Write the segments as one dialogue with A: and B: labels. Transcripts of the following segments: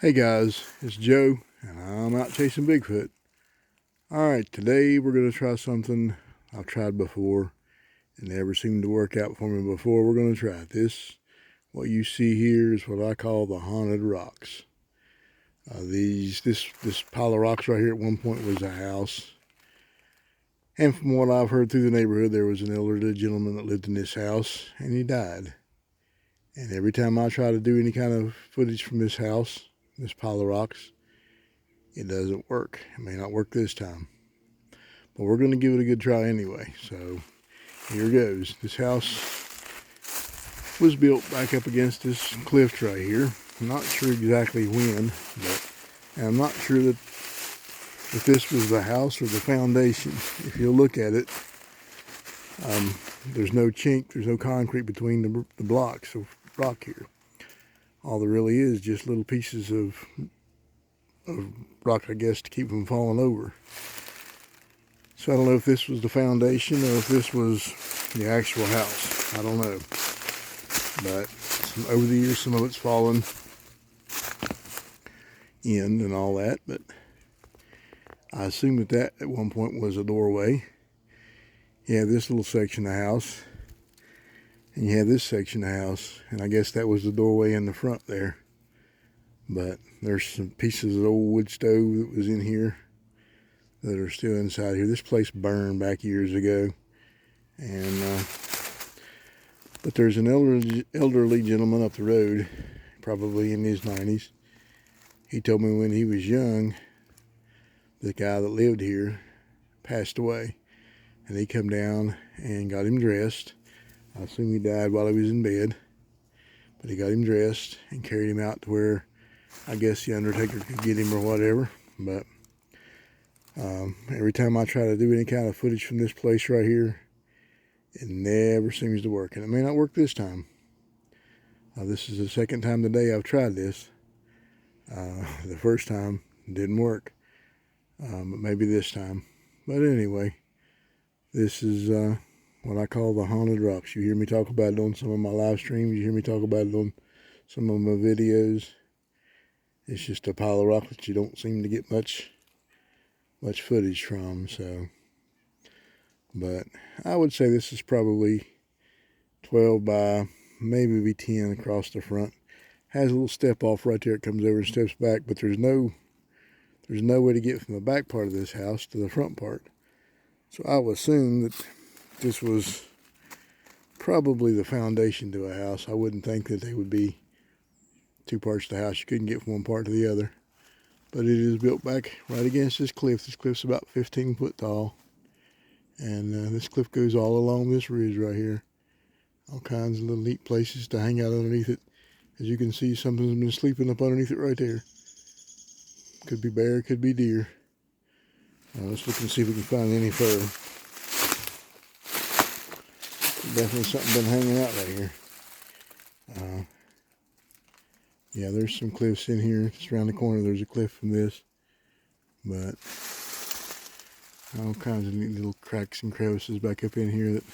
A: Hey guys, it's Joe, and I'm out chasing Bigfoot. Alright, today we're going to try something I've tried before. It never seemed to work out for me before. We're going to try it. What you see here is what I call the haunted rocks. This pile of rocks right here at one point was a house. And from what I've heard through the neighborhood, there was an elderly gentleman that lived in this house, and he died. And every time I try to do any kind of footage from this house, this pile of rocks, it doesn't work. It may not work this time, but we're going to give it a good try anyway. So here goes. This house was built back up against this cliff right here. I'm not sure exactly when, and I'm not sure that if this was the house or the foundation. If you'll look at it, there's no chink, there's no concrete between the blocks of rock here. All there really is just little pieces of rock, I guess, to keep them falling over. So I don't know if this was the foundation or if this was the actual house. I don't know. But over the years, some of it's fallen in and all that. But I assume that at one point was a doorway. You have this little section of the house, and you have this section of the house, and I guess that was the doorway in the front there. But there's some pieces of old wood stove that was in here that are still inside here. This place burned back years ago. And but there's an elderly gentleman up the road, probably in his 90s. He told me when he was young, the guy that lived here passed away. And he come down and got him dressed. I assume he died while he was in bed. But he got him dressed and carried him out to where I guess the undertaker could get him or whatever. But every time I try to do any kind of footage from this place right here, it never seems to work. And it may not work this time. This is the second time today I've tried this. The first time didn't work. But maybe this time. But anyway, this is what I call the haunted rocks. You hear me talk about it on some of my live streams. You hear me talk about it on some of my videos. It's just a pile of rock that you don't seem to get much footage from. So, but I would say this is probably 12 by maybe 10 across the front. Has a little step off right there. It comes over and steps back, but there's no way to get from the back part of this house to the front part. So I would assume that this was probably the foundation to a house. I wouldn't think that they would be two parts of the house. You couldn't get from one part to the other. But it is built back right against this cliff. This cliff's about 15 foot tall. And this cliff goes all along this ridge right here. All kinds of little neat places to hang out underneath it. As you can see, something's been sleeping up underneath it right there. Could be bear, could be deer. Let's look and see if we can find any fur. Definitely something been hanging out right here. Yeah, there's some cliffs in here. Just around the corner, there's a cliff from this. But all kinds of neat little cracks and crevices back up in here that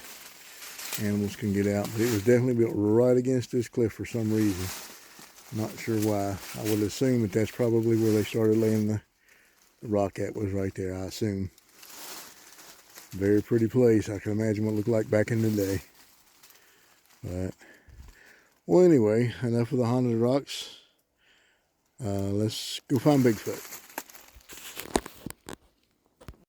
A: animals can get out. But it was definitely built right against this cliff for some reason. Not sure why. I would assume that that's probably where they started laying the rock at, was right there, I assume. Very pretty place. I can imagine what it looked like back in the day. But, well, anyway, enough of the haunted rocks. Let's go find Bigfoot.